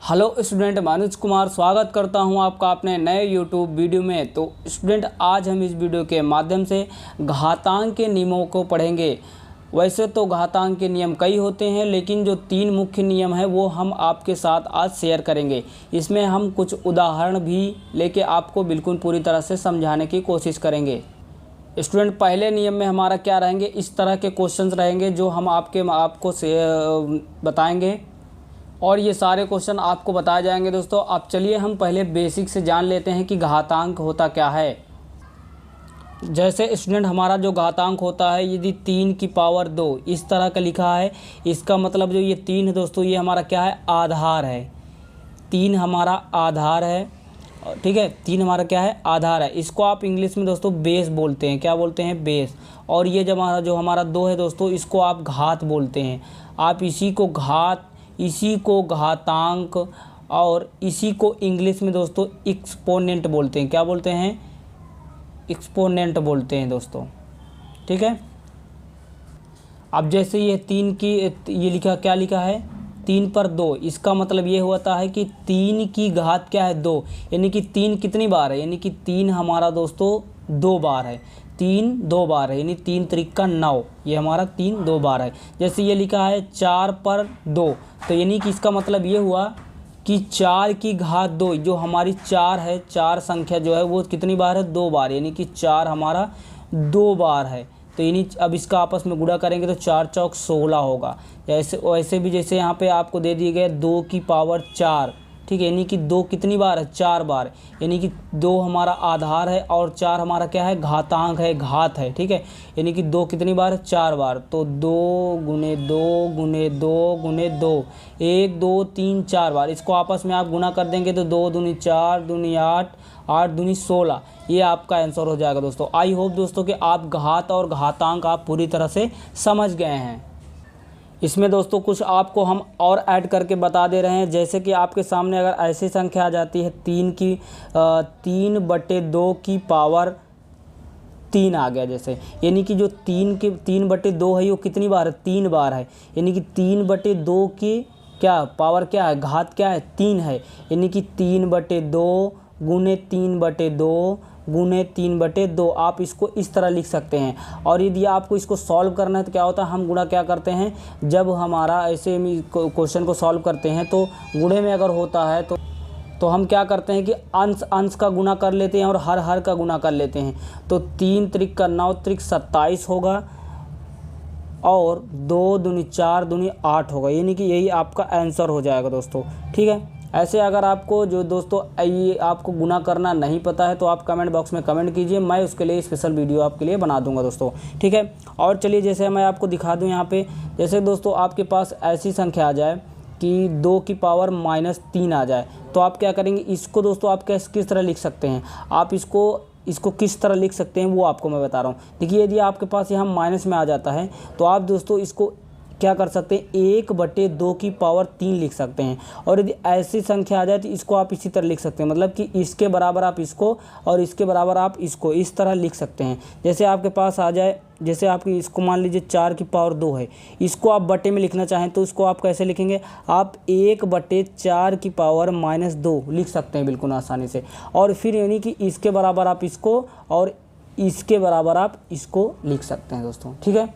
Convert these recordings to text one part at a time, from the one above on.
Hello student, Manoj Kumar स्वागत करता हूं आपका अपने नए यूट्यूब वीडियो में। तो स्टूडेंट, आज हम इस वीडियो के माध्यम से घातांक के नियमों को पढ़ेंगे। वैसे तो घातांक के नियम कई होते हैं, लेकिन जो 3 मुख्य नियम हैं वो हम आपके साथ आज शेयर करेंगे। इसमें हम कुछ उदाहरण भी लेके आपको बिल्कुल पूरी तरह से समझाने की कोशिश करेंगे। स्टूडेंट, पहले नियम में हमारा क्या रहेंगे, इस तरह के क्वेश्चंस रहेंगे जो हम आपको बताएंगे और ये सारे क्वेश्चन आपको बताए जाएंगे। दोस्तों, अब चलिए हम पहले बेसिक से जान लेते हैं कि घातांक होता क्या है। जैसे स्टूडेंट, हमारा जो घातांक होता है, यदि 3 की पावर 2 इस तरह का लिखा है, इसका मतलब जो ये 3 है दोस्तों, ये हमारा क्या है, आधार है। 3 हमारा आधार है, ठीक है। 3 हमारा क्या है, आधार है। इसको आप इंग्लिश में दोस्तों बेस बोलते हैं। क्या बोलते हैं, बेस। और ये जो हमारा 2 है दोस्तों, इसको आप घात बोलते हैं। आप इसी को घातांक और इसी को इंग्लिश में दोस्तों एक्सपोनेंट बोलते हैं। क्या बोलते हैं, एक्सपोनेंट बोलते हैं दोस्तों, ठीक है। अब जैसे ये 3 की ये लिखा, क्या लिखा है, 3 पर 2, इसका मतलब ये होता है कि 3 की घात क्या है, 2। यानी कि 3 कितनी बार है, यानी कि 3 हमारा दोस्तों 2 बार है। 3 2 बार है, यानी 3 त्रिका 9, ये हमारा 3 2 बार है। जैसे ये लिखा है 4 पर 2, तो यानी कि इसका मतलब ये हुआ कि 4 की घात 2, जो हमारी 4 है, 4 संख्या जो है वो कितनी बार है, 2 बार, यानी कि 4 हमारा 2 बार है। तो यानी अब इसका आपस में गुणा करेंगे तो 4 चौक 16 होगा। वैसे भी जैसे यहाँ पे आपको दे दिए गए 2 की पावर 4, ठीक है, यानी कि 2 कितनी बार है, 4 बार। यानी कि 2 हमारा आधार है और 4 हमारा क्या है, घातांक है, घात है, ठीक है। यानी कि 2 कितनी बार है, 4 बार। तो 2 गुने 2 गुने 2 गुने 2, 1 2 3 4 बार। इसको आपस में आप गुना कर देंगे तो 2 दूनी 4, दूनी 8, 8 दूनी 16, ये आपका आंसर हो जाएगा दोस्तों। आई होप दोस्तों कि आप घात और घातांक आप पूरी तरह से समझ गए हैं। इसमें दोस्तों कुछ आपको हम और ऐड करके बता दे रहे हैं। जैसे कि आपके सामने अगर ऐसी संख्या आ जाती है 3/2 की पावर 3 आ गया, जैसे यानी कि जो 3/2 है वो कितनी बार है, 3 बार है। यानी कि 3/2 की क्या पावर, क्या है, घात क्या है, 3 है। यानी कि 3/2 गुने 3/2 गुने 3/2, आप इसको इस तरह लिख सकते हैं। और यदि आपको इसको सॉल्व करना है तो क्या होता है, हम गुणा क्या करते हैं, जब हमारा ऐसे क्वेश्चन को सॉल्व करते हैं तो गुणे में अगर होता है तो हम क्या करते हैं कि अंश का गुणा कर लेते हैं और हर का गुणा कर लेते हैं। तो 3 त्रिक 9 त्रिक 27 होगा और 2 दूनी 4 दूनी 8 होगा। यानी कि यही आपका आंसर हो जाएगा दोस्तों, ठीक है। ऐसे अगर आपको जो दोस्तों ये आपको गुना करना नहीं पता है तो आप कमेंट बॉक्स में कमेंट कीजिए, मैं उसके लिए स्पेशल वीडियो आपके लिए बना दूंगा दोस्तों, ठीक है। और चलिए जैसे मैं आपको दिखा दूं यहाँ पे, जैसे दोस्तों आपके पास ऐसी संख्या आ जाए कि 2 की पावर -3 आ जाए, तो आप क्या करेंगे, इसको दोस्तों आप किस तरह लिख सकते हैं, आप इसको किस तरह लिख सकते हैं वो आपको मैं बता रहा हूँ। देखिए, यदि आपके पास यहाँ माइनस में आ जाता है तो आप दोस्तों इसको क्या कर सकते हैं, 1/2 की पावर 3 लिख सकते हैं। और यदि ऐसी संख्या आ जाए तो इसको आप इसी तरह लिख सकते हैं, मतलब कि इसके बराबर आप इसको और इसके बराबर आप इसको इस तरह लिख सकते हैं। जैसे आपके पास आ जाए, जैसे आपकी इसको मान लीजिए 4 की पावर 2 है, इसको आप बटे में लिखना चाहें तो इसको आप कैसे लिखेंगे, आप 1/4 की पावर -2 लिख सकते हैं बिल्कुल आसानी से। और फिर यानी कि इसके बराबर आप इसको और इसके बराबर आप इसको लिख सकते हैं दोस्तों, ठीक है।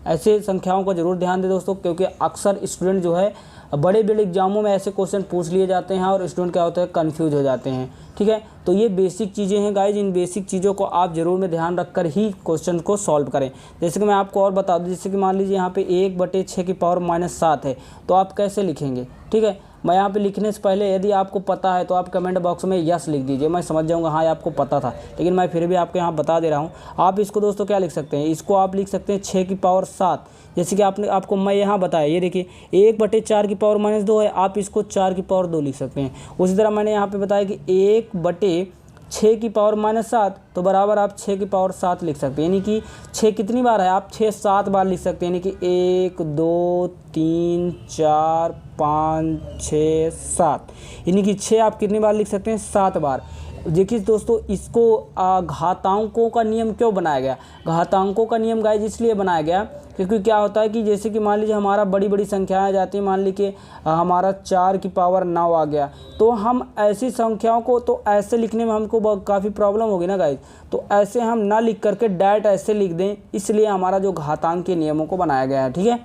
ऐसे संख्याओं को जरूर ध्यान दें दोस्तों, क्योंकि अक्सर स्टूडेंट जो है बड़े एग्जामों में ऐसे क्वेश्चन पूछ लिए जाते हैं और स्टूडेंट क्या होता है, कंफ्यूज हो जाते हैं, ठीक है। तो ये बेसिक चीज़ें हैं गाइज, इन बेसिक चीज़ों को आप जरूर में ध्यान रखकर ही क्वेश्चन को सॉल्व करें। जैसे कि मैं आपको और बता दूं, जैसे कि मान लीजिए यहाँ पे 1/6 की पावर -7 है, तो आप कैसे लिखेंगे, ठीक है। मैं यहाँ पे लिखने से पहले यदि आपको पता है तो आप कमेंट बॉक्स में यस लिख दीजिए, मैं समझ जाऊँगा हाँ आपको पता था, लेकिन मैं फिर भी आपको यहाँ बता दे रहा हूँ। आप इसको दोस्तों क्या लिख सकते हैं, इसको आप लिख सकते हैं 6 की पावर 7, जैसे कि आपको मैं यहाँ बताया, ये देखिए 1/4 की पावर -2 है, आप इसको 4 की पावर 2 लिख सकते हैं। उसी तरह मैंने यहाँ पे बताया कि 1/6 की पावर -7, तो बराबर आप 6 की पावर 7 लिख सकते हैं। यानी कि 6 कितनी बार है, आप 6 7 बार लिख सकते हैं। यानी कि 1 2 3 4 5 6 7, यानी कि 6 आप कितनी बार लिख सकते हैं, 7 बार। देखिए दोस्तों, इसको घातांकों का नियम क्यों बनाया गया, घातांकों का नियम गाइस इसलिए बनाया गया क्योंकि क्या होता है कि जैसे कि मान लीजिए हमारा बड़ी बड़ी संख्याएं आ जाती हैं, मान लीजिए हमारा 4 की पावर 9 आ गया, तो हम ऐसी संख्याओं को तो ऐसे लिखने में हमको काफ़ी प्रॉब्लम होगी ना गाइज। तो ऐसे हम ना लिख करके डायरेक्ट ऐसे लिख दें, इसलिए हमारा जो घातांक के नियमों को बनाया गया है। ठीक है,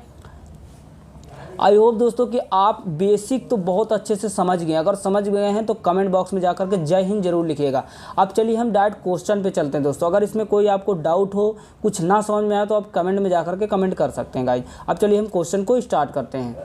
आई होप दोस्तों कि आप बेसिक तो बहुत अच्छे से समझ गए। अगर समझ गए हैं तो कमेंट बॉक्स में जाकर के जय हिंद जरूर लिखिएगा। अब चलिए हम डायरेक्ट क्वेश्चन पे चलते हैं दोस्तों। अगर इसमें कोई आपको डाउट हो, कुछ ना समझ में आया, तो आप कमेंट में जाकर के कमेंट कर सकते हैं गाइज। अब चलिए हम क्वेश्चन को स्टार्ट करते हैं।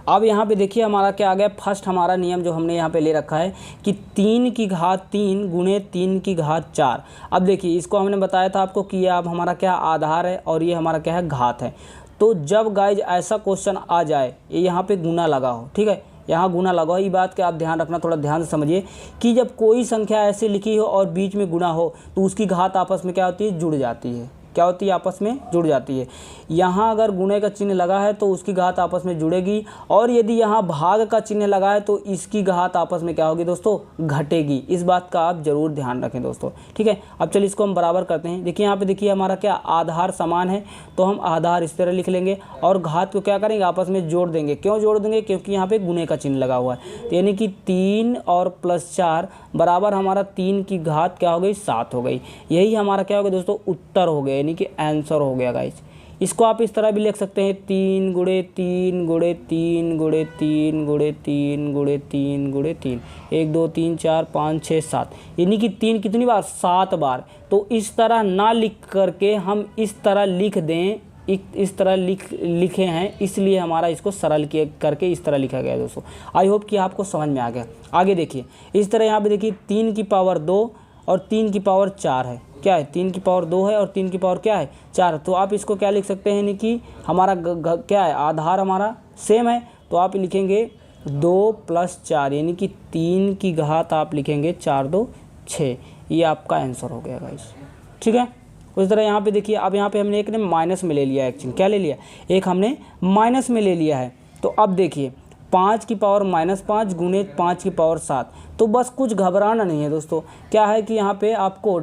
अब यहाँ पे देखिए हमारा क्या आ गया, फर्स्ट हमारा नियम जो हमने यहाँ पे ले रखा है कि 3 की घात 3 गुणे 3 की घात 4। अब देखिए इसको हमने बताया था आपको कि ये अब हमारा क्या आधार है और ये हमारा क्या है, घात है। तो जब गाइज ऐसा क्वेश्चन आ जाए, ये यहाँ पे गुना लगा हो, ठीक है, यहाँ गुना लगा हो, ये बात का आप ध्यान रखना, थोड़ा ध्यान से समझिए कि जब कोई संख्या ऐसे लिखी हो और बीच में गुना हो तो उसकी घात आपस में क्या होती है, जुड़ जाती है। क्या होती है, आपस में जुड़ जाती है। यहाँ अगर गुणे का चिन्ह लगा है तो उसकी घात आपस में जुड़ेगी, और यदि यहाँ भाग का चिन्ह लगा है तो इसकी घात आपस में क्या होगी दोस्तों, घटेगी। इस बात का आप जरूर ध्यान रखें दोस्तों। ठीक है, अब चलिए इसको हम बराबर करते हैं। देखिए यहाँ पे देखिए हमारा क्या आधार समान है, तो हम आधार इस तरह लिख लेंगे और घात को क्या करेंगे, आपस में जोड़ देंगे। क्यों जोड़ देंगे, क्योंकि यहाँ पे गुणे का चिन्ह लगा हुआ है। तो यानी कि 3 और प्लस 4 बराबर हमारा 3 की घात क्या हो गई, 7 हो गई। यही हमारा क्या हो गया दोस्तों, उत्तर हो गया, यानी कि आंसर हो गया गाइस। इसको आप इस तरह भी लिख सकते हैं, 3 गुणे 3 गुणे 3 गुणे 3 गुणे 3 गुणे 3 गुणे 3, 1 2 3 4 5 6 7, यानी कि 3 कितनी बार, 7 बार। तो इस तरह ना लिख करके हम इस तरह लिख दें, इस तरह लिखे हैं, इसलिए हमारा इसको सरल करके इस तरह लिखा गया है दोस्तों। आई होप कि आपको समझ में आ गया। आगे देखिए इस तरह यहाँ पे देखिए 3 की पावर 2 और 3 की पावर 4 है। क्या है, 3 की पावर 2 है और 3 की पावर क्या है, 4। तो आप इसको क्या लिख सकते हैं, यानी कि हमारा क्या है, आधार हमारा सेम है, तो आप लिखेंगे 2 प्लस 4, यानी कि 3 की घात आप लिखेंगे 4 2 6। ये आपका आंसर हो गया गाइस। ठीक है, उस तरह यहाँ पे देखिए, अब यहाँ पे हमने एक ने माइनस में ले लिया, एक्चुअली क्या ले लिया, एक हमने माइनस में ले लिया है। तो अब देखिए 5 की पावर -5 गुणे 5 की पावर 7। तो बस कुछ घबराना नहीं है दोस्तों। क्या है कि यहाँ पे आपको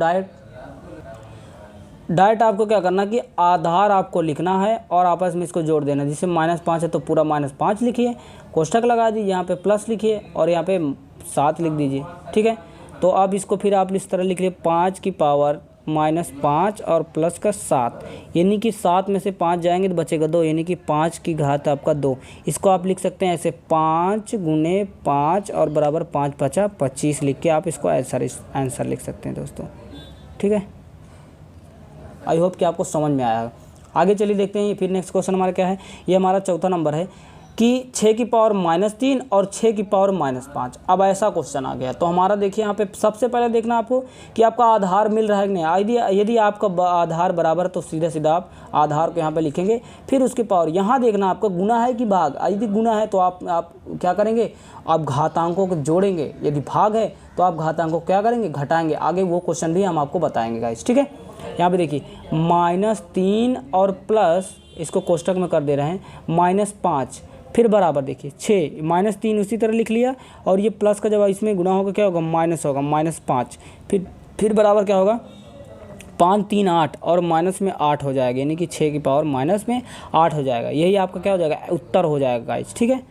डायरेक्ट आपको क्या करना कि आधार आपको लिखना है और आपस में इसको जोड़ देना। जैसे -5 है तो पूरा -5 लिखिए, कोष्ठक लगा दीजिए, यहाँ पे प्लस लिखिए और यहाँ पे 7 लिख दीजिए। ठीक है, तो अब इसको फिर आप इस तरह लिख लिए, 5 की पावर -5 और प्लस का 7, यानी कि 7 में से 5 जाएंगे तो बचेगा 2, यानी कि 5 की घात आपका 2। इसको आप लिख सकते हैं ऐसे, 5 गुणे 5 और बराबर 5 5 25 लिख के आप इसको आंसर लिख सकते हैं दोस्तों। ठीक है, आई होप कि आपको समझ में आया। आगे चलिए देखते हैं फिर नेक्स्ट क्वेश्चन हमारा क्या है। ये हमारा चौथा नंबर है कि 6 की पावर -3 और 6 की पावर -5। अब ऐसा क्वेश्चन आ गया, तो हमारा देखिए यहाँ पे सबसे पहले देखना आपको कि आपका आधार मिल रहा है कि नहीं। यदि आपका आधार बराबर तो सीधा सीधा आप आधार को यहाँ पे लिखेंगे, फिर उसके पावर। यहाँ देखना आपका गुना है कि भाग। यदि गुना है तो आप क्या करेंगे, आप घातांकों को जोड़ेंगे। यदि भाग है तो आप घातांकों को क्या करेंगे, घटाएंगे। आगे वो क्वेश्चन भी हम आपको बताएंगे गाइस। ठीक है, यहाँ पे देखिए -3 और प्लस, इसको कोष्टक में कर दे रहे हैं, -5, फिर बराबर देखिए 6, -3 उसी तरह लिख लिया, और ये प्लस का जब इसमें गुना होगा क्या होगा, माइनस होगा, -5, फिर बराबर क्या होगा, 5 3 8 और माइनस में 8 हो जाएगा, यानी कि 6 की पावर माइनस में 8 हो जाएगा। यही आपका क्या हो जाएगा, उत्तर हो जाएगा गाइस। ठीक है,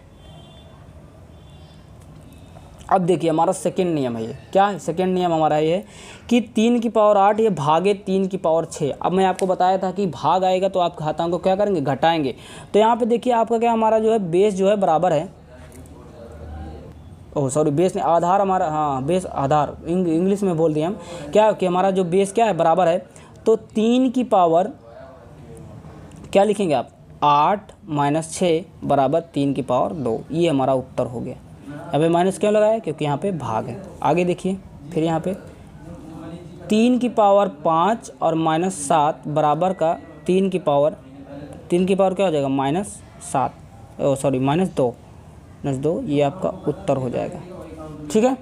अब देखिए हमारा सेकेंड नियम है। ये क्या है, सेकेंड नियम हमारा ये है कि 3 की पावर 8 ये भागे 3 की पावर 6। अब मैं आपको बताया था कि भाग आएगा तो आप घातांक को क्या करेंगे, घटाएंगे। तो यहाँ पे देखिए आपका क्या, हमारा जो है बेस जो है बराबर है, ओह सॉरी बेस ने आधार हमारा, हाँ बेस आधार इंग्लिश में बोल दिया हम, क्या कि हमारा जो बेस क्या है, बराबर है। तो 3 की पावर क्या लिखेंगे आप, 8 - 6 बराबर 3 की पावर 2। ये हमारा उत्तर हो गया। यहाँ पे माइनस क्यों लगाया, क्योंकि यहाँ पे भाग है। आगे देखिए फिर यहाँ पे 3 की पावर 5 और -7 बराबर का 3 की पावर क्या हो जाएगा, -7, सॉरी -2, ये आपका उत्तर हो जाएगा। ठीक है,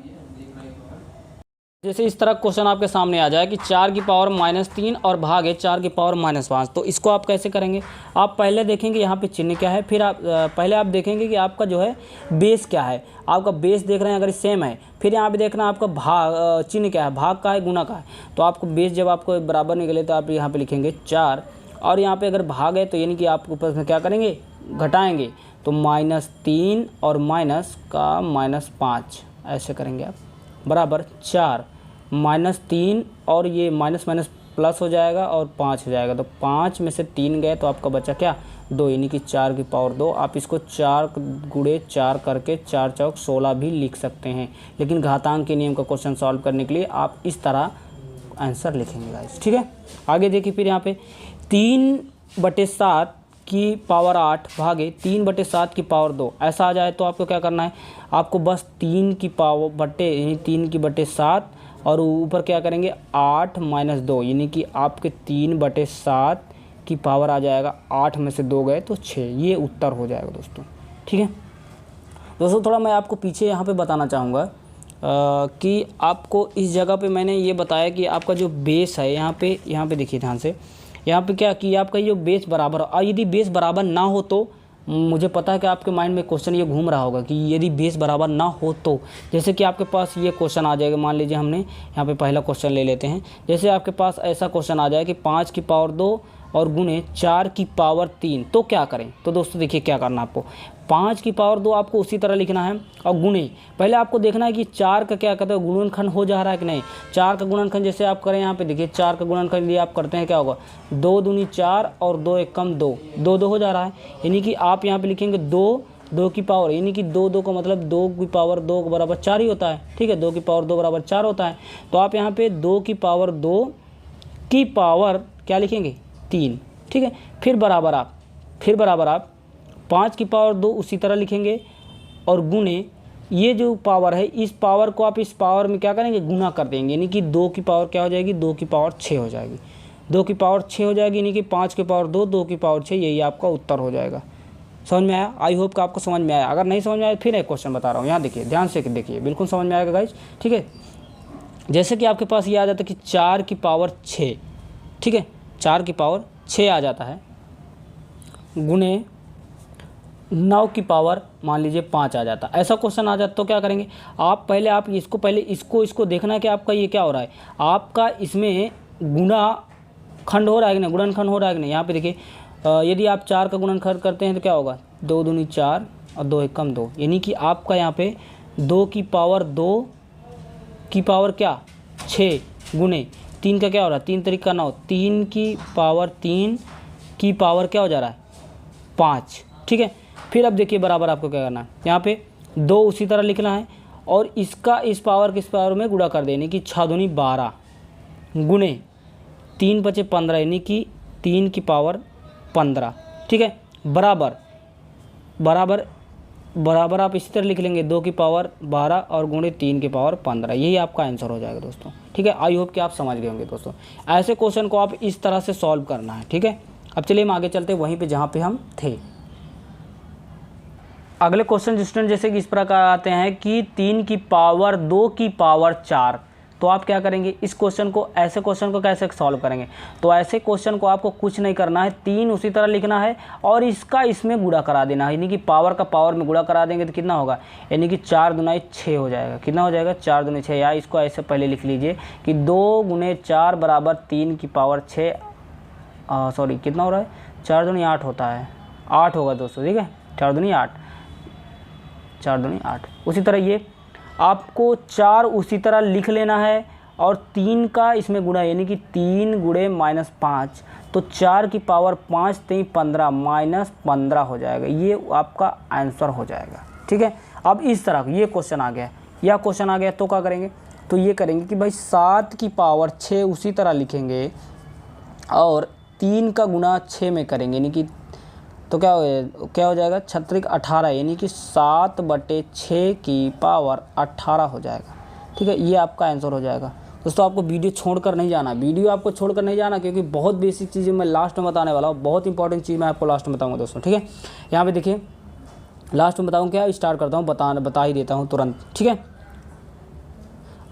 जैसे इस तरह क्वेश्चन आपके सामने आ जाए कि 4 की पावर -3 और भाग है 4 की पावर -5, तो इसको आप कैसे करेंगे। आप पहले देखेंगे यहाँ पे चिन्ह क्या है, फिर आप पहले आप देखेंगे कि आपका जो है बेस क्या है। आपका बेस देख रहे हैं अगर सेम है, फिर यहाँ पे देखना आपका भाग चिन्ह क्या है, भाग का है गुना का है। तो आपको बेस जब आपको बराबर निकले तो आप यहाँ पे लिखेंगे 4 और यहाँ पे अगर भाग है तो यानी कि आप ऊपर में क्या करेंगे, घटाएंगे, तो -3 और माइनस का -5 ऐसे करेंगे आप, बराबर 4, -3 और ये माइनस माइनस प्लस हो जाएगा और 5 हो जाएगा, तो 5 में से 3 गए तो आपका बचा क्या, 2, यानी कि 4 की पावर 2। आप इसको 4 गुणे 4 करके 4 चौक 16 भी लिख सकते हैं, लेकिन घातांक के नियम का क्वेश्चन सॉल्व करने के लिए आप इस तरह आंसर लिखेंगे गाइस, ठीक है। आगे देखिए फिर यहाँ पे 3/7 की पावर 8 भागे 3/7 की पावर 2 ऐसा आ जाए तो आपको क्या करना है, आपको बस 3 की पावर बटे यानी 3/7 और ऊपर क्या करेंगे 8 - 2, यानी कि आपके 3/7 की पावर आ जाएगा, 8 में से 2 गए तो 6, ये उत्तर हो जाएगा दोस्तों, ठीक है। दोस्तों थोड़ा मैं आपको पीछे यहाँ पे बताना चाहूँगा कि आपको इस जगह पे मैंने ये बताया कि आपका जो बेस है यहाँ पे देखिए ध्यान से, यहाँ पे क्या कि आपका ये बेस बराबर हो, और यदि बेस बराबर ना हो तो मुझे पता है कि आपके माइंड में क्वेश्चन ये घूम रहा होगा कि यदि बेस बराबर ना हो तो, जैसे कि आपके पास ये क्वेश्चन आ जाएगा, मान लीजिए हमने यहाँ पे पहला क्वेश्चन ले लेते हैं, जैसे आपके पास ऐसा क्वेश्चन आ जाए कि 5 की पावर 2 और गुणे 4 की पावर 3, तो क्या करें। तो दोस्तों देखिए क्या करना, आपको 5 की पावर 2 आपको उसी तरह लिखना है, और गुणे पहले आपको देखना है कि 4 का क्या कहते हैं गुणनखंड हो जा रहा है कि नहीं। 4 का गुणनखंड जैसे आप करें, यहाँ पे देखिए 4 का गुणनखंड यदि आप करते हैं क्या होगा, 2 दूनी 4 और 2 एकम 2, 2 हो जा रहा है, यानी कि आप यहाँ पे लिखेंगे 2 की पावर, यानी कि 2 का मतलब 2 की पावर 2 बराबर 4 ही होता है, ठीक है, 2 की पावर 2 बराबर 4 होता है। तो आप यहाँ पे 2 की पावर 2 की पावर क्या लिखेंगे 3, ठीक है। फिर बराबर आप 5 की पावर 2 उसी तरह लिखेंगे, और गुणे ये जो पावर है इस पावर को आप इस पावर में क्या करेंगे, गुना कर देंगे, यानी कि 2 की पावर क्या हो जाएगी, 2 की पावर 6 हो जाएगी, 2 की पावर 6 हो जाएगी, यानी कि 5 की पावर 2, 2 की पावर 6, यही आपका उत्तर हो जाएगा। समझ में आया? आई होप कि आपको समझ में आया। अगर नहीं समझ में आया फिर एक क्वेश्चन बता रहा हूँ, यहाँ देखिए ध्यान से देखिए, बिल्कुल समझ में आएगा गाइज, ठीक है। जैसे कि आपके पास ये आ जाता है कि 4 की पावर 6, ठीक है, 4 की पावर 6 आ जाता है, गुणे 9 की पावर मान लीजिए 5 आ जाता, ऐसा क्वेश्चन आ जाता तो क्या करेंगे आप, पहले इसको देखना है कि आपका ये क्या हो रहा है, आपका इसमें गुणा खंड हो रहा है कि नहीं, गुणनखंड हो रहा है कि नहीं। यहाँ पे देखिए यदि आप 4 का गुणनखंड करते हैं तो क्या होगा, 2 दूनी 4 और 2 एकम 2, यानी कि आपका यहाँ पे 2 की पावर 2 की पावर क्या 6 गुणे 3 का क्या हो रहा है, 3 तरीका 9, 3 की पावर 3 की पावर क्या हो जा रहा है 5, ठीक है। फिर अब देखिए बराबर आपको क्या करना है, यहाँ पे 2 उसी तरह लिखना है, और इसका इस पावर के इस पावर में गुणा कर देने की 6 दूनी 12 गुणे 3 बचे 15, यानी कि 3 की पावर 15, ठीक है। बराबर आप इसी तरह लिख लेंगे 2 की पावर 12 और गुणे 3 की पावर 15, यही आपका आंसर हो जाएगा दोस्तों, ठीक है। आई होप कि आप समझ गए होंगे दोस्तों, ऐसे क्वेश्चन को आप इस तरह से सॉल्व करना है, ठीक है। अब चलिए हम आगे चलते हैं वहीं पे जहाँ पे हम थे। अगले क्वेश्चन स्टूडेंट जैसे कि इस प्रकार आते हैं कि 3 की पावर 2 की पावर 4, तो आप क्या करेंगे इस क्वेश्चन को, ऐसे क्वेश्चन को कैसे सॉल्व करेंगे। तो ऐसे क्वेश्चन को आपको कुछ नहीं करना है, 3 उसी तरह लिखना है और इसका इसमें गुणा करा देना है, यानी कि पावर का पावर में गुणा करा देंगे तो कितना होगा, यानी कि 4 दूनी 6 हो जाएगा। कितना हो जाएगा 4 दूनी 6, या इसको ऐसे पहले लिख लीजिए कि 2 गुणे 4 बराबर 3 की पावर 6, सॉरी कितना हो रहा है 4 दूनी 8 होता है, 8 होगा दोस्तों, ठीक है, 4 दूनी 8, 4 दूनी 8। उसी तरह ये आपको 4 उसी तरह लिख लेना है और 3 का इसमें गुणा, यानी कि 3 गुणे -5, तो 4 की पावर 5 3 15 -15 हो जाएगा, ये आपका आंसर हो जाएगा, ठीक है। अब इस तरह ये क्वेश्चन आ गया, यह क्वेश्चन आ गया तो क्या करेंगे, तो ये करेंगे कि भाई 7 की पावर 6 उसी तरह लिखेंगे और 3 का गुणा 6 में करेंगे, यानी कि तो क्या हो जाएगा 6 18, यानी कि 7/6 की पावर 18 हो जाएगा, ठीक है। ये आपका आंसर हो जाएगा दोस्तों। आपको वीडियो छोड़कर नहीं जाना, वीडियो आपको छोड़कर नहीं जाना, क्योंकि बहुत बेसिक चीज़ें मैं लास्ट में बताने वाला हूँ, बहुत इंपॉर्टेंट चीज़ मैं आपको लास्ट में बताऊँगा दोस्तों, ठीक है। यहाँ पे देखिए लास्ट में बताऊँ क्या, स्टार्ट करता हूँ, बता ही देता हूँ तुरंत, ठीक है।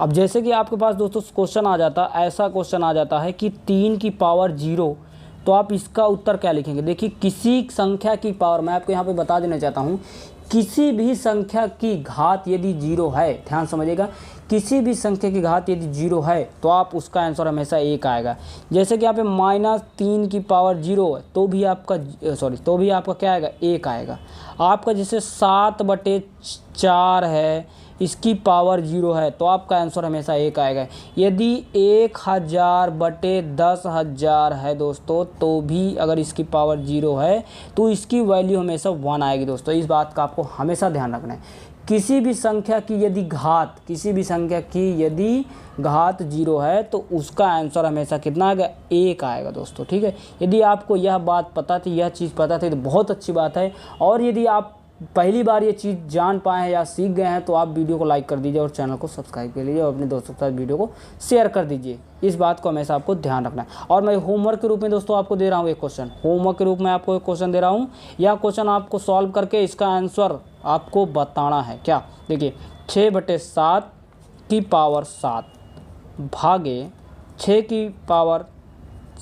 अब जैसे कि आपके पास दोस्तों क्वेश्चन आ जाता, ऐसा क्वेश्चन आ जाता है कि 3 की पावर 0, तो आप इसका उत्तर क्या लिखेंगे। देखिए किसी संख्या की पावर, मैं आपको यहाँ पे बता देना चाहता हूँ किसी भी संख्या की घात यदि 0 है, ध्यान समझिएगा, किसी भी संख्या की घात यदि 0 है तो आप उसका आंसर हमेशा 1 आएगा। जैसे कि यहाँ पे -3 की पावर 0 है तो भी आपका क्या आएगा, 1 आएगा। आपका जैसे 7/4 है, इसकी पावर 0 है तो आपका आंसर हमेशा 1 आएगा। यदि 1000/10,000 है दोस्तों तो भी अगर इसकी पावर 0 है तो इसकी वैल्यू हमेशा 1 आएगी दोस्तों। इस बात का आपको हमेशा ध्यान रखना है। किसी भी संख्या की यदि घात 0 है तो उसका आंसर हमेशा कितना आएगा, 1 आएगा दोस्तों, ठीक है। यदि आपको यह बात पता थी, यह चीज़ पता थी तो बहुत अच्छी बात है। और यदि आप पहली बार ये चीज़ जान पाए हैं या सीख गए हैं तो आप वीडियो को लाइक कर दीजिए और चैनल को सब्सक्राइब कर लीजिए और अपने दोस्तों के साथ वीडियो को शेयर कर दीजिए। इस बात को हमेशा आपको ध्यान रखना है। और मैं होमवर्क के रूप में दोस्तों आपको दे रहा हूँ एक क्वेश्चन, होमवर्क के रूप में आपको एक क्वेश्चन दे रहा हूँ। यह क्वेश्चन आपको सॉल्व करके इसका आंसर आपको बताना है। क्या, देखिए 6/7 की पावर 7 भागे 6 की पावर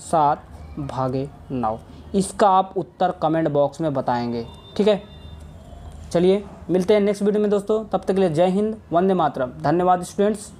7 भागे 9, इसका आप उत्तर कमेंट बॉक्स में बताएंगे, ठीक है। चलिए मिलते हैं नेक्स्ट वीडियो में दोस्तों, तब तक के लिए जय हिंद, वंदे मातरम। धन्यवाद स्टूडेंट्स।